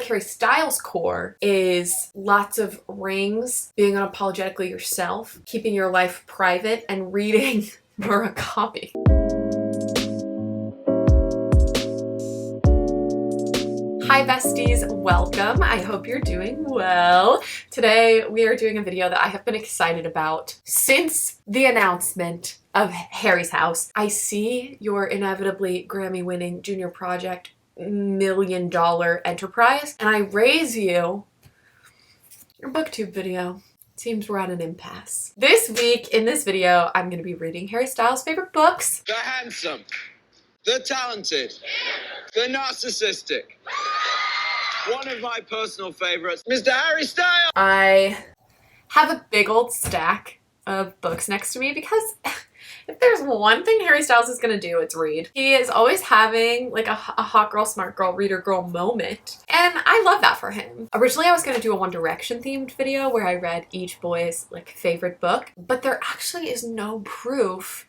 Harry Styles' core is lots of rings, being unapologetically yourself, keeping your life private, and reading Murakami. Hi besties, welcome. I hope you're doing well. Today we are doing a video that I have been excited about since the announcement of Harry's House. I see your inevitably Grammy-winning junior project $1 million enterprise, and I raise you your booktube video. Seems we're at an impasse. This week in this video, I'm going to be reading Harry Styles' favorite books. The handsome, the talented, the narcissistic. One of my personal favorites, Mr. Harry Styles. I have a big old stack of books next to me because if there's one thing Harry Styles is gonna do, it's read. He is always having like a hot girl, smart girl, reader girl moment. And I love that for him. Originally, I was gonna do a One Direction themed video where I read each boy's like favorite book, but there actually is no proof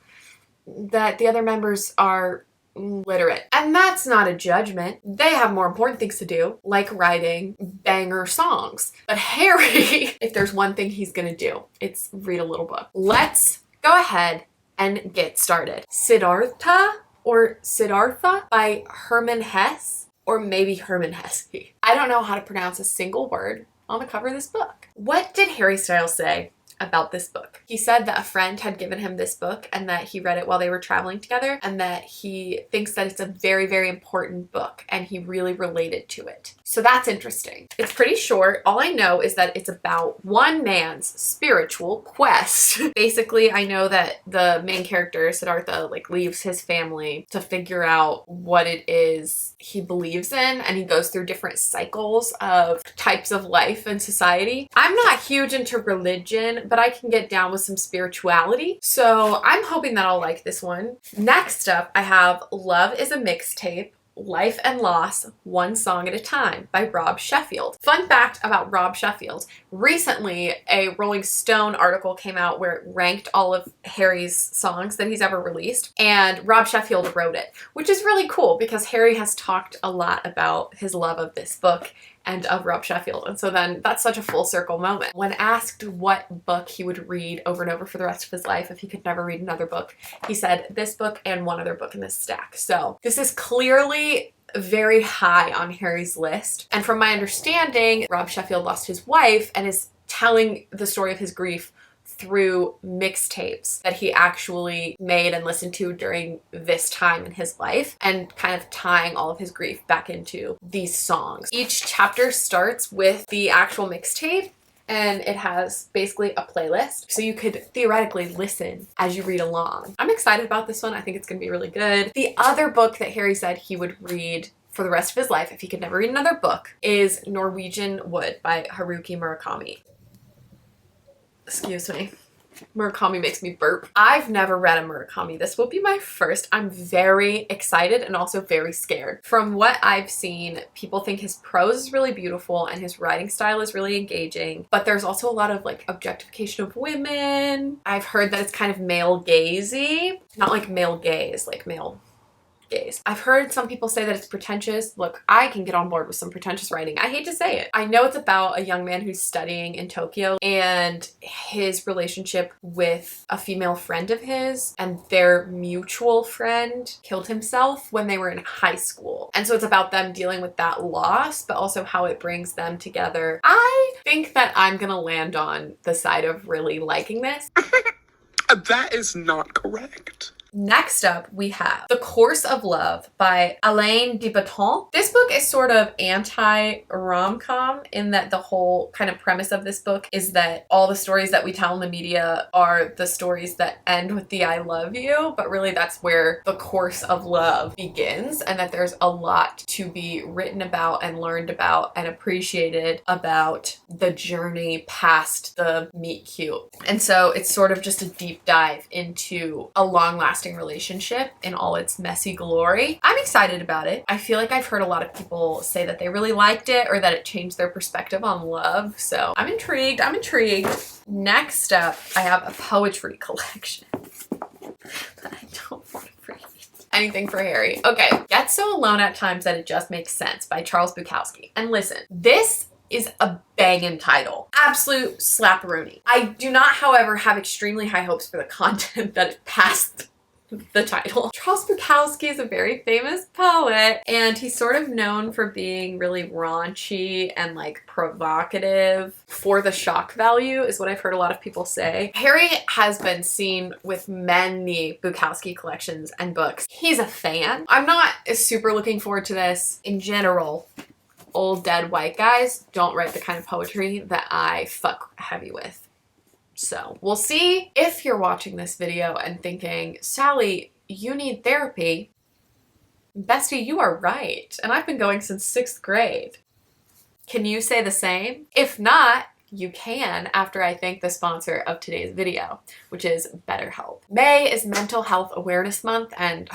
that the other members are literate. And that's not a judgment. They have more important things to do, like writing banger songs. But Harry, if there's one thing he's gonna do, it's read a little book. Let's go ahead and get started. Siddhartha or Siddhartha by Hermann Hesse, or maybe Hermann Hesse. I don't know how to pronounce a single word on the cover of this book. What did Harry Styles say about this book? He said that a friend had given him this book and that he read it while they were traveling together, and that he thinks that it's a very, very important book and he really related to it. So that's interesting. It's pretty short. All I know is that it's about one man's spiritual quest. Basically, I know that the main character, Siddhartha, like leaves his family to figure out what it is he believes in, and he goes through different cycles of types of life and society. I'm not huge into religion, but I can get down with some spirituality. So I'm hoping that I'll like this one. Next up, I have Love is a Mixtape, Life and Loss, One Song at a Time by Rob Sheffield. Fun fact about Rob Sheffield. Recently, a Rolling Stone article came out where it ranked all of Harry's songs that he's ever released, and Rob Sheffield wrote it, which is really cool because Harry has talked a lot about his love of this book and of Rob Sheffield. And so then that's such a full circle moment. When asked what book he would read over and over for the rest of his life if he could never read another book, he said this book and one other book in this stack. So this is clearly very high on Harry's list. And from my understanding, Rob Sheffield lost his wife and is telling the story of his grief through mixtapes that he actually made and listened to during this time in his life, and kind of tying all of his grief back into these songs. Each chapter starts with the actual mixtape, and it has basically a playlist, so you could theoretically listen as you read along. I'm excited about this one. I think it's gonna be really good. The other book that Harry said he would read for the rest of his life if he could never read another book is Norwegian Wood by Haruki Murakami. Excuse me. Murakami makes me burp. I've never read a Murakami. This will be my first. I'm very excited and also very scared. From what I've seen, people think his prose is really beautiful and his writing style is really engaging, but there's also a lot of like objectification of women. I've heard that it's kind of male gazy, not like male gaze, like male gaze. I've heard some people say that it's pretentious. Look, I can get on board with some pretentious writing. I hate to say it. I know it's about a young man who's studying in Tokyo and his relationship with a female friend of his, and their mutual friend killed himself when they were in high school. And so it's about them dealing with that loss, but also how it brings them together. I think that I'm gonna land on the side of really liking this. That is not correct. Next up, we have The Course of Love by Alain de Botton. This book is sort of anti-rom-com in that the whole kind of premise of this book is that all the stories that we tell in the media are the stories that end with the I love you, but really that's where the course of love begins, and that there's a lot to be written about and learned about and appreciated about the journey past the meet cute. And so it's sort of just a deep dive into a long-lasting relationship in all its messy glory. I'm excited about it. I feel like I've heard a lot of people say that they really liked it or that it changed their perspective on love. So I'm intrigued. Next up, I have a poetry collection that I don't want to read. anything for Harry. Okay, Get So Alone at Times That It Just Makes Sense by Charles Bukowski. And listen, this is a banging title. Absolute slapperoonie. I do not, however, have extremely high hopes for the content that is past the title. Charles Bukowski is a very famous poet, and he's sort of known for being really raunchy and like provocative for the shock value is what I've heard a lot of people say. Harry has been seen with many Bukowski collections and books. He's a fan. I'm not super looking forward to this in general. Old dead white guys don't write the kind of poetry that I fuck heavy with. So we'll see. If you're watching this video and thinking, Sally, you need therapy, bestie, you are right. And I've been going since 6th grade. Can you say the same? If not, you can after I thank the sponsor of today's video, which is BetterHelp. May is Mental Health Awareness Month, and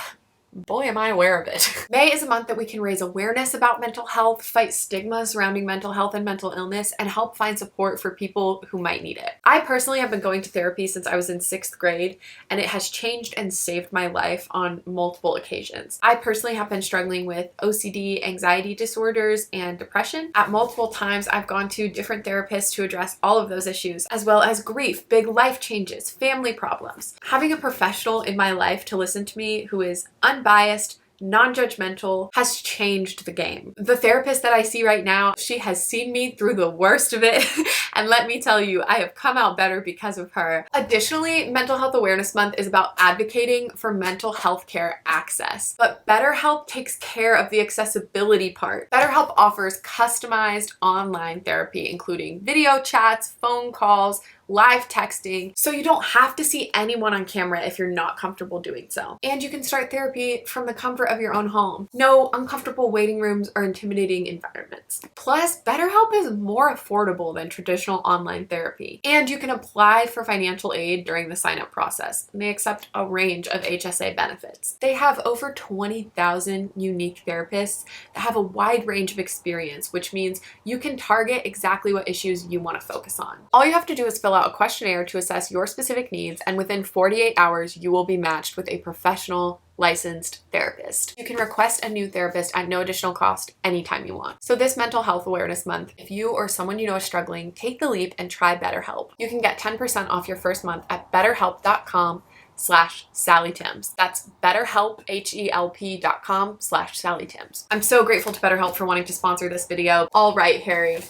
boy, am I aware of it. May is a month that we can raise awareness about mental health, fight stigma surrounding mental health and mental illness, and help find support for people who might need it. I personally have been going to therapy since I was in 6th grade, and it has changed and saved my life on multiple occasions. I personally have been struggling with OCD, anxiety disorders, and depression. At multiple times, I've gone to different therapists to address all of those issues, as well as grief, big life changes, family problems. Having a professional in my life to listen to me who is unbiased, non-judgmental, has changed the game. The therapist that I see right now, she has seen me through the worst of it, and let me tell you, I have come out better because of her. Additionally, Mental Health Awareness Month is about advocating for mental health care access, but BetterHelp takes care of the accessibility part. BetterHelp offers customized online therapy, including video chats, phone calls, live texting, so you don't have to see anyone on camera if you're not comfortable doing so. And you can start therapy from the comfort of your own home. No uncomfortable waiting rooms or intimidating environments. Plus, BetterHelp is more affordable than traditional online therapy. And you can apply for financial aid during the sign-up process. And they accept a range of HSA benefits. They have over 20,000 unique therapists that have a wide range of experience, which means you can target exactly what issues you want to focus on. All you have to do is fill out a questionnaire to assess your specific needs, and within 48 hours, you will be matched with a professional licensed therapist. You can request a new therapist at no additional cost anytime you want. So this Mental Health Awareness Month, if you or someone you know is struggling, take the leap and try BetterHelp. You can get 10% off your first month at betterhelp.com/SallyTims. That's BetterHelp, HELP.com/SallyTims. I'm so grateful to BetterHelp for wanting to sponsor this video. All right, Harry,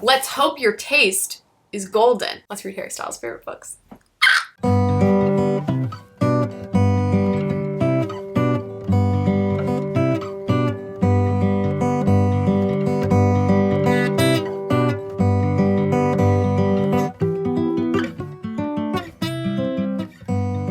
let's hope your taste is golden. Let's read Harry Styles' favorite books.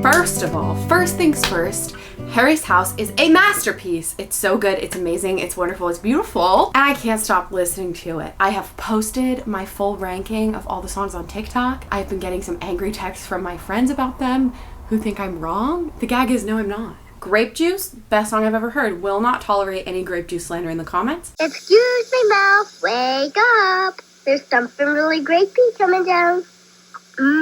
First of all, first things first, Harry's House is a masterpiece. It's so good, it's amazing, it's wonderful, it's beautiful, and I can't stop listening to it. I have posted my full ranking of all the songs on TikTok. I've been getting some angry texts from my friends about them who think I'm wrong. The gag is, no, I'm not. Grape Juice, best song I've ever heard. Will not tolerate any grape juice slander in the comments. Excuse me, mouth, wake up. There's something really grapey coming down.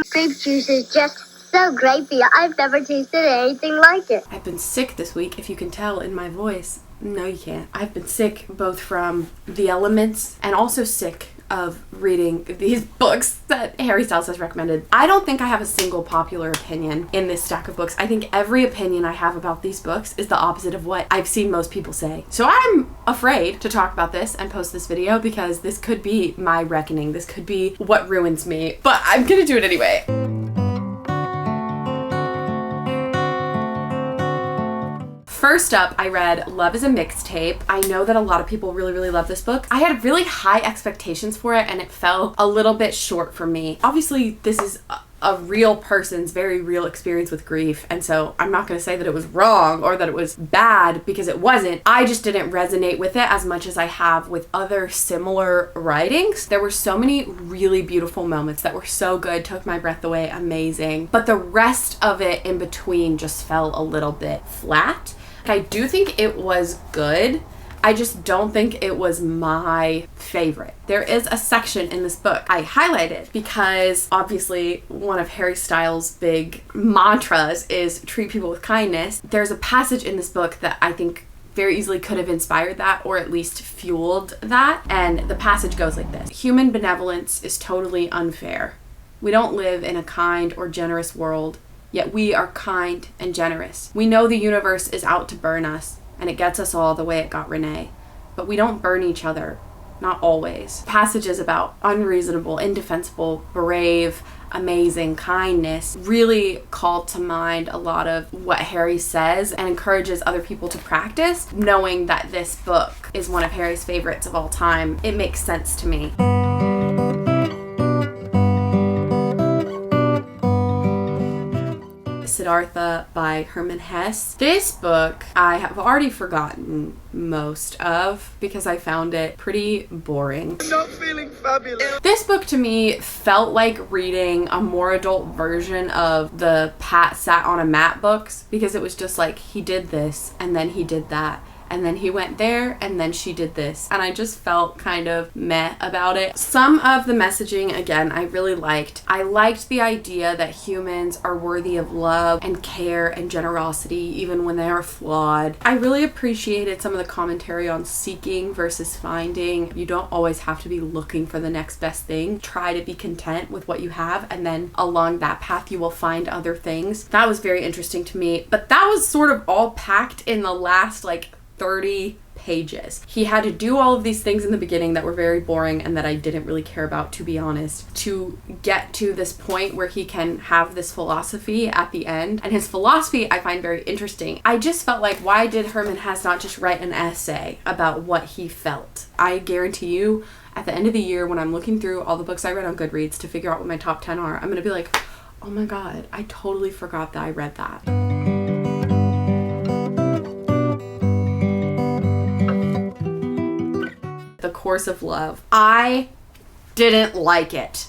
Grape juice is just so grapey. I've never tasted anything like it. I've been sick this week, if you can tell in my voice. No, you can't. I've been sick both from the elements and also sick of reading these books that Harry Styles has recommended. I don't think I have a single popular opinion in this stack of books. I think every opinion I have about these books is the opposite of what I've seen most people say. So I'm afraid to talk about this and post this video because this could be my reckoning. This could be what ruins me, but I'm gonna do it anyway. First up, I read Love is a Mixtape. I know that a lot of people really, really love this book. I had really high expectations for it and it fell a little bit short for me. Obviously, this is a real person's very real experience with grief, and so I'm not going to say that it was wrong or that it was bad because it wasn't. I just didn't resonate with it as much as I have with other similar writings. There were so many really beautiful moments that were so good, took my breath away, amazing, but the rest of it in between just fell a little bit flat. I do think it was good. I just don't think it was my favorite. There is a section in this book I highlighted because obviously one of Harry Styles' big mantras is treat people with kindness. There's a passage in this book that I think very easily could have inspired that, or at least fueled that. And the passage goes like this: human benevolence is totally unfair. We don't live in a kind or generous world, yet we are kind and generous. We know the universe is out to burn us, and it gets us all the way it got Renee. But we don't burn each other. Not always. Passages about unreasonable, indefensible, brave, amazing kindness really call to mind a lot of what Harry says and encourages other people to practice. Knowing that this book is one of Harry's favorites of all time, it makes sense to me. Siddhartha by Hermann Hesse. This book I have already forgotten most of because I found it pretty boring. I'm not feeling fabulous. This book to me felt like reading a more adult version of the Pat Sat on a Mat books, because it was just like he did this and then he did that. And then he went there, and then she did this. And I just felt kind of meh about it. Some of the messaging, again, I really liked. I liked the idea that humans are worthy of love and care and generosity, even when they are flawed. I really appreciated some of the commentary on seeking versus finding. You don't always have to be looking for the next best thing. Try to be content with what you have, and then along that path, you will find other things. That was very interesting to me. But that was sort of all packed in the last, 30 pages. He had to do all of these things in the beginning that were very boring and that I didn't really care about, to be honest, to get to this point where he can have this philosophy at the end. And his philosophy I find very interesting. I just felt like, why did Hermann Hesse not just write an essay about what he felt? I guarantee you, at the end of the year, when I'm looking through all the books I read on Goodreads to figure out what my top 10 are, I'm gonna be like, oh my god, I totally forgot that I read that. The Course of Love. I didn't like it.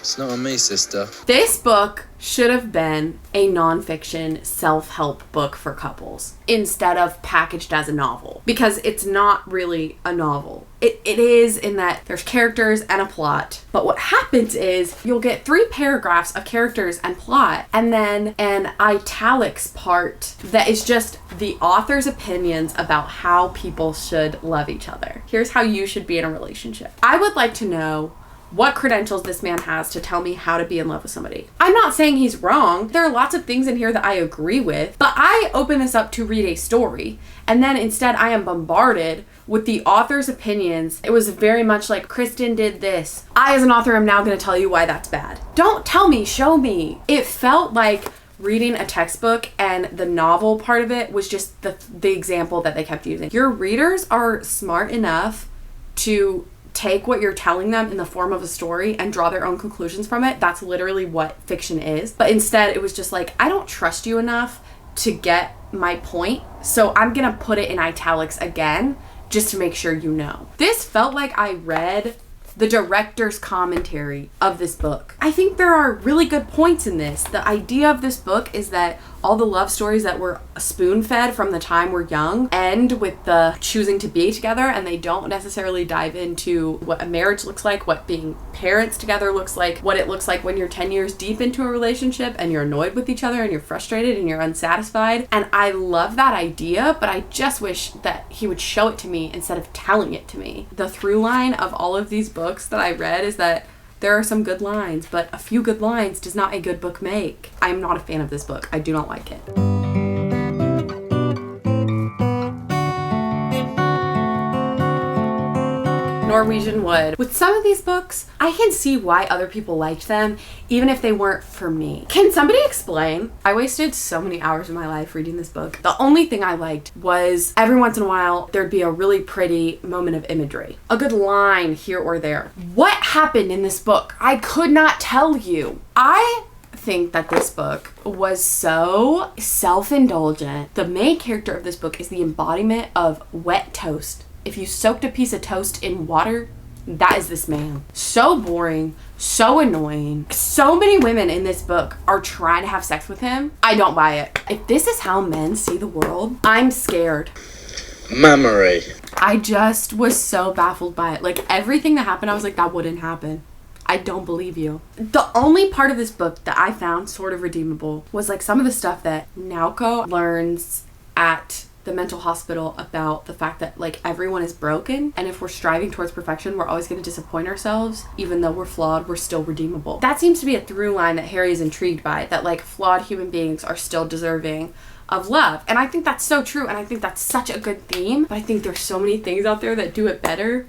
It's not on me, sister. This book should have been a nonfiction self-help book for couples instead of packaged as a novel, because it's not really a novel. It is in that there's characters and a plot, but what happens is you'll get 3 paragraphs of characters and plot, and then an italics part that is just the author's opinions about how people should love each other. Here's how you should be in a relationship. I would like to know what credentials this man has to tell me how to be in love with somebody. I'm not saying he's wrong. There are lots of things in here that I agree with, but I open this up to read a story, and then instead I am bombarded with the author's opinions. It was very much like, Kristen did this. I, as an author, am now going to tell you why that's bad. Don't tell me, show me. It felt like reading a textbook, and the novel part of it was just the example that they kept using. Your readers are smart enough to take what you're telling them in the form of a story and draw their own conclusions from it. That's literally what fiction is. But instead, it was just like, I don't trust you enough to get my point, so I'm gonna put it in italics again just to make sure you know. This felt like I read the director's commentary of this book. I think there are really good points in this. The idea of this book is that all the love stories that were spoon-fed from the time we're young end with the choosing to be together, and they don't necessarily dive into what a marriage looks like, what being parents together looks like, what it looks like when you're 10 years deep into a relationship and you're annoyed with each other and you're frustrated and you're unsatisfied. And I love that idea, but I just wish that he would show it to me instead of telling it to me. The through line of all of these books that I read is that there are some good lines, but a few good lines does not a good book make. I'm not a fan of this book. I do not like it. Norwegian Wood. With some of these books, I can see why other people liked them, even if they weren't for me. Can somebody explain? I wasted so many hours of my life reading this book. The only thing I liked was every once in a while, there'd be a really pretty moment of imagery. A good line here or there. What happened in this book? I could not tell you. I think that this book was so self-indulgent. The main character of this book is the embodiment of wet toast. If you soaked a piece of toast in water, that is this man. So boring, so annoying. So many women in this book are trying to have sex with him. I don't buy it. If this is how men see the world, I'm scared. Mammary. I just was so baffled by it. Like, everything that happened, I was like, that wouldn't happen. I don't believe you. The only part of this book that I found sort of redeemable was like some of the stuff that Naoko learns at the mental hospital about the fact that like everyone is broken, and if we're striving towards perfection, we're always going to disappoint ourselves. Even though we're flawed, we're still redeemable. That seems to be a through line that Harry is intrigued by, that like flawed human beings are still deserving of love. And I think that's so true, and I think that's such a good theme, but I think there's so many things out there that do it better.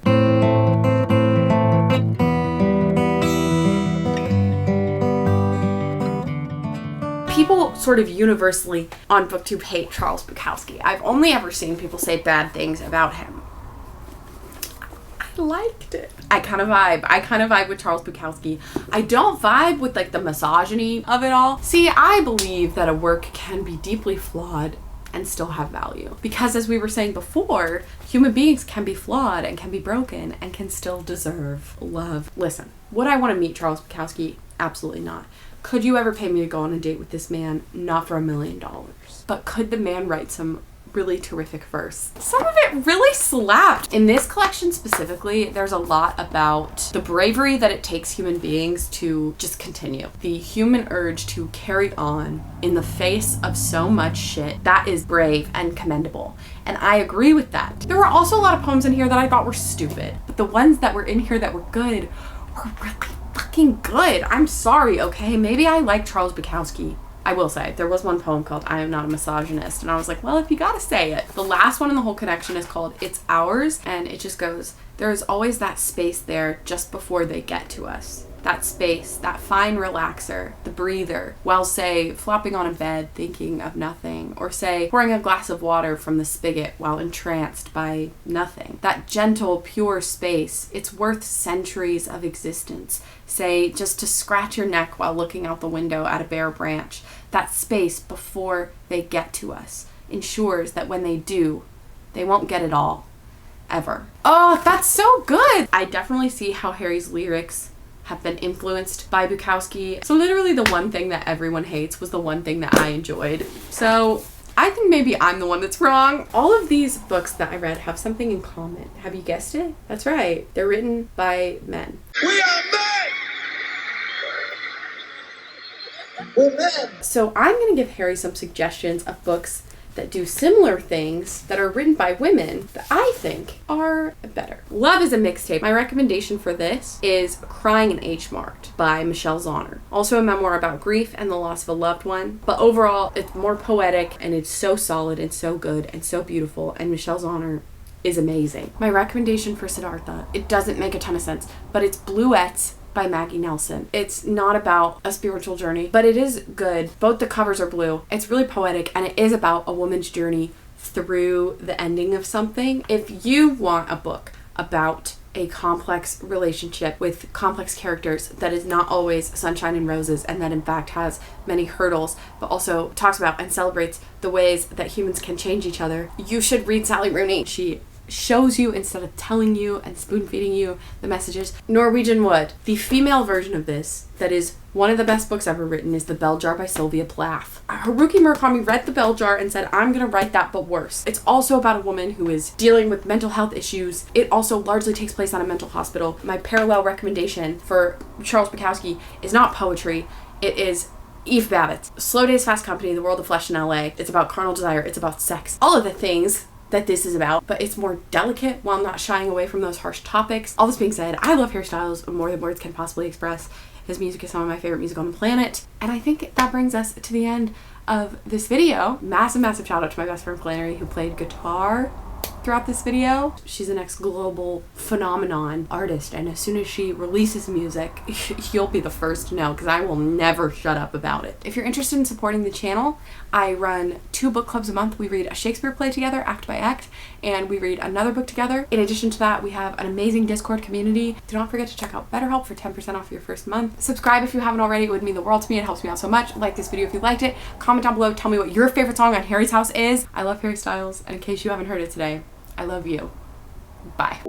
People sort of universally on BookTube hate Charles Bukowski. I've only ever seen people say bad things about him. I liked it. I kind of vibe with Charles Bukowski. I don't vibe with like the misogyny of it all. See, I believe that a work can be deeply flawed and still have value. Because as we were saying before, human beings can be flawed and can be broken and can still deserve love. Listen, would I want to meet Charles Bukowski? Absolutely not. Could you ever pay me to go on a date with this man? Not for $1 million. But could the man write some really terrific verse? Some of it really slapped. In this collection specifically, there's a lot about the bravery that it takes human beings to just continue. The human urge to carry on in the face of so much shit. That is brave and commendable. And I agree with that. There were also a lot of poems in here that I thought were stupid. But the ones that were in here that were good were really fucking good. I'm sorry, okay? Maybe I like Charles Bukowski. I will say, there was one poem called I Am Not a Misogynist, and I was like, well, if you gotta say it. The last one in the whole connection is called It's Ours, and it just goes, there is always that space there just before they get to us. That space, that fine relaxer, the breather, while say, flopping on a bed thinking of nothing, or say, pouring a glass of water from the spigot while entranced by nothing. That gentle, pure space, it's worth centuries of existence. Say, just to scratch your neck while looking out the window at a bare branch. That space before they get to us ensures that when they do, they won't get it all. Ever. Oh, that's so good! I definitely see how Harry's lyrics have been influenced by Bukowski. So literally the one thing that everyone hates was the one thing that I enjoyed. So I think maybe I'm the one that's wrong. All of these books that I read have something in common. Have you guessed it? That's right. They're written by men. We are men! We're men! So I'm going to give Harry some suggestions of books that do similar things that are written by women that I think are better. Love is a Mixtape. My recommendation for this is Crying in H Marked by Michelle Zauner. Also a memoir about grief and the loss of a loved one. But overall, it's more poetic and it's so solid and so good and so beautiful, and Michelle Zauner is amazing. My recommendation for Siddhartha, it doesn't make a ton of sense, but it's Bluettes by Maggie Nelson. It's not about a spiritual journey, but it is good. Both the covers are blue. It's really poetic, and it is about a woman's journey through the ending of something. If you want a book about a complex relationship with complex characters that is not always sunshine and roses, and that in fact has many hurdles, but also talks about and celebrates the ways that humans can change each other, you should read Sally Rooney. She shows you instead of telling you and spoon feeding you the messages. Norwegian Wood. The female version of this that is one of the best books ever written is The Bell Jar by Sylvia Plath. Haruki Murakami read The Bell Jar and said, I'm gonna write that but worse. It's also about a woman who is dealing with mental health issues. It also largely takes place on a mental hospital. My parallel recommendation for Charles Bukowski is not poetry. It is Eve Babbitt's Slow Days, Fast Company, The World of Flesh in LA. It's about carnal desire. It's about sex. All of the things that this is about, but it's more delicate while not shying away from those harsh topics. All this being said, I love Harry Styles more than words can possibly express. His music is some of my favorite music on the planet. And I think that brings us to the end of this video. Massive shout out to my best friend Flannery, who played guitar throughout this video. She's the next global phenomenon artist, and as soon as she releases music, you'll be the first to know, because I will never shut up about it. If you're interested in supporting the channel, I run 2 book clubs a month. We read a Shakespeare play together, act by act, and we read another book together. In addition to that, we have an amazing Discord community. Do not forget to check out BetterHelp for 10% off your first month. Subscribe if you haven't already. It would mean the world to me. It helps me out so much. Like this video if you liked it. Comment down below. Tell me what your favorite song on Harry's House is. I love Harry Styles, and in case you haven't heard it today, I love you. Bye.